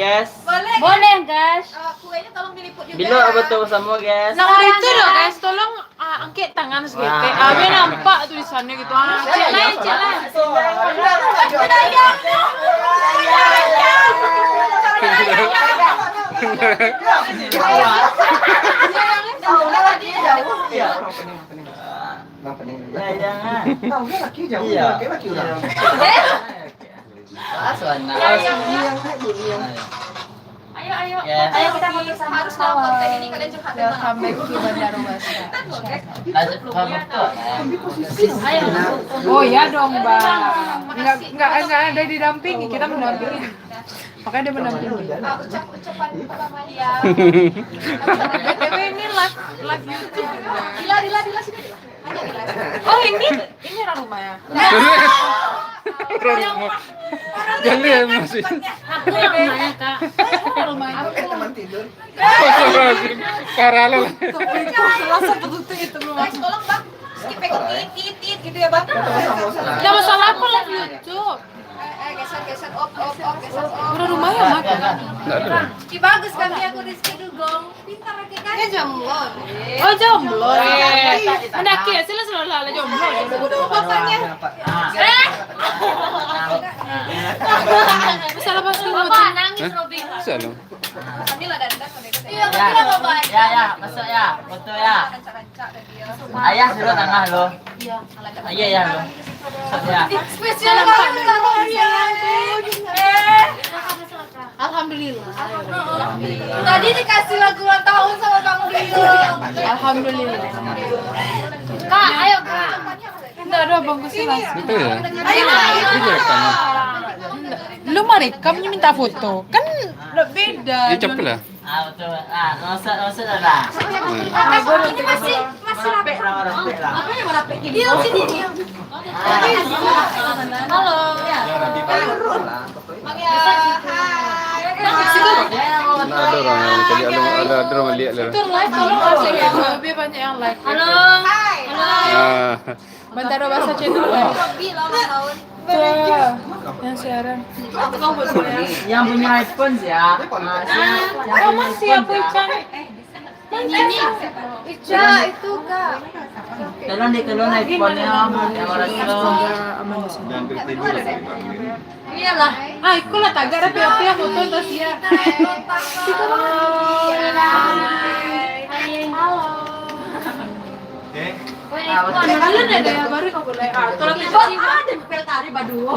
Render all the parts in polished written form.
guys? Boleh, guys. Kuenya tolong diliput juga. Bilo apa tuh sama guys? Nah itu loh guys, tolong angkat tangan sedikit. Biar nampak tulisannya gitu. Cek. Jangan. Laki jauh. Laki udah. Ayo. Yes. Ayo kita foto sama. Harus dalam konten ini kalian curhat dengan Welcome back to Bandar Wasa. Lanjut kamu tuh. Ayo. Oh ya dong, Bang. Enggak ada didampingi, kita mendampingi. Makanya dia mendampingi. ucapan pertama dia. BTW ini live YouTube. Dila sini. Oh, ini rumah ya. Jangan masih. Aku namanya, Kak. Rumahnya. Teman tidur. Paralel. Rasa betul itu belum. Guys, tolong Bang. Skip tit gitu ya Bang. Enggak masalah aku live YouTube. Geser op geser op. Udah rumahnya mak. Enggak ada. Ih bagus kami aku Rizky Dugong. Pintar lagi kan? Dia jomblo. Oh, jomblo. Mendaki ya sila lah jomblo. Udah bapaknya. Masalah pas Bapak nangis Robin. Salam. Kamila dandan Iya, betul Bapak. Ya, masuk ya. Foto ya. rancak-rancak dan dia. Ayah suruh tengah lo. Iya. Iya ya lo. Ya. Spesial banget hari Alhamdulillah. Tadi dikasih lagu ulang tahun sama Bang Dio. Alhamdulillah. Kak, ayo Kak. Enggak ada bangku silas. Itu ya. Ayo. Itu ya kamu. Lu mari kamu minta foto. Kan beda. Ya cepet lah. Betul. Masuk dah. Ini masih Rapek lah. apa yang merapek gini? Dia sini dia. Halo. Bang ya. Hai. Ada orang tadi ada orang lihat lah. Itu live tolong kasih yang lebih banyak yang like. Halo. Hai. Ah. Bentar bahasa channel live. Bilang tahun. Tuh. Yang siaran. Yang punya iPhone sih ya. Oh, masih aku Ican. Ini Ica itu Kak. Tolong iPhone-nya yang orang itu. iyalah. Ah, aku lah tagar tapi aku foto terus ya. Kalian ada yang baru kau boleh. Tolong kita sih. Ada pel tari baduo.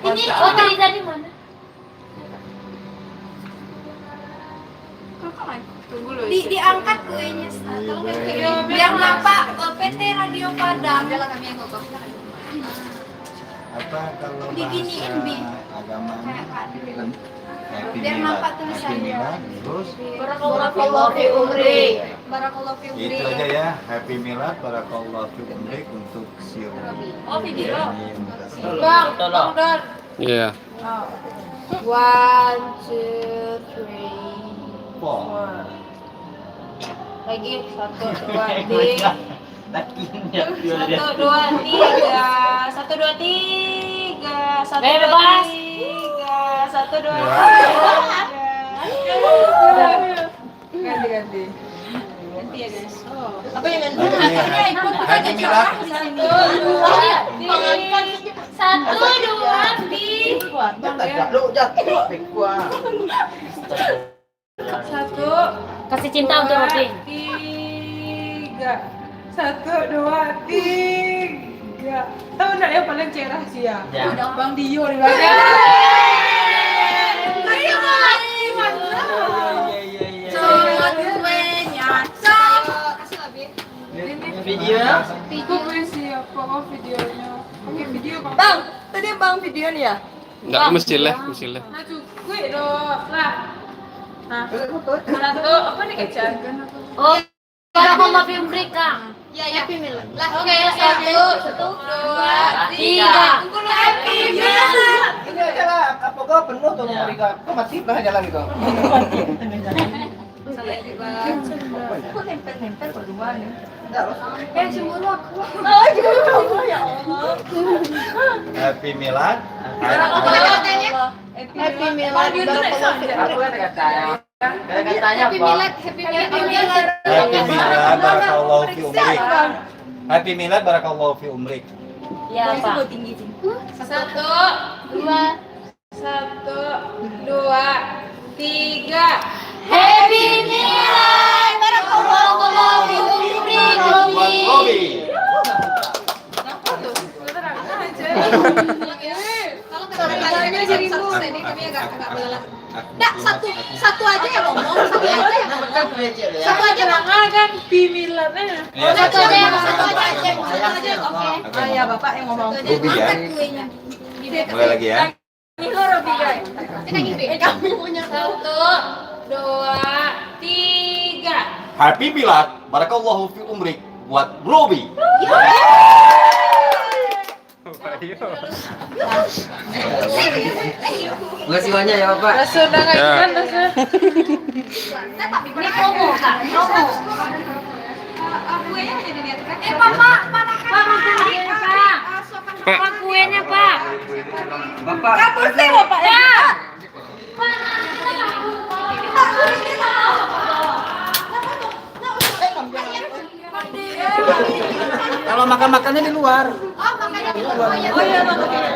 Ini tadi dari mana? Diangkat kuenya biar nampak PT Radio Padang. Apa kalau Diginiin, Bi. agama Biar nampak tulisannya. terus Barakallahu fi umri. Barakallahu fi umri. itu aja ya, Happy Milad barakallahu fi umrik untuk si Robi. Oh, video. Bang, Tolong. Dan. Iya. 1, 2, 3, 4. Lagi 1, 2, 3. 1, 2, 3. 1, 2, 3. 1, 2, 3. 1, 2, 3. Ganti. Ganti ya guys. Apa yang ganti? Happy Milad. 1, 2, 3. Kasih cinta untuk Robin. 3. 1, 2, 3. Tahu enggak yang paling cerah sih ya? Ya. Bang Dio di belakang. Video. Aku punya siapa videonya? Oke video bang. Bang, tadi Bang video nih ya? Enggak mesti lah. Nah cukup dong lah. Nah, 1 apa nih kecan? Oh, barakallahu fi umrik, Kang. Ya, Happy Milad. Lah, Oke, 1, 2, 3. Happy Milad. Ini aja lah, apa kau penuh tuh mereka? Kau masih lah jalan kau. Kok nempel-nempel berdua nih? Enggak, Cemburu aku. ya Happy Milad. Happy Milad. Katanya apa? Happy Milad barakallahu fi umrik. Happy Milad barakallahu fi umrik. Ya, Pak. Satu, dua, tiga. Happy Milad. Barakallahu fi umrik, Robi. Kalau jadi ibu, ini kami agak belalang. Nggak, satu aja ya ngomong, satu aja ya ngomong. Satu aja ngomong kan pimilannya. Iya, Satu aja, Satu aja, oke. Oke. Ya bapak yang ngomong. Ruby ya. Mulai lagi ya. Ini lo Robi guys. Kamu punya satu, dua, tiga. Happy Milad barakallahu fi umrik buat Robi. Makasih banyak ya Bapak. Ini promo, Kak. Promo. Kuenya hanya dilihat kan? Pak, kuenya, Pak. Pak, kuenya, Pak. Bapak. Kapusnya bapak ya. Kalau makan-makannya di luar. Oh iya, makanya.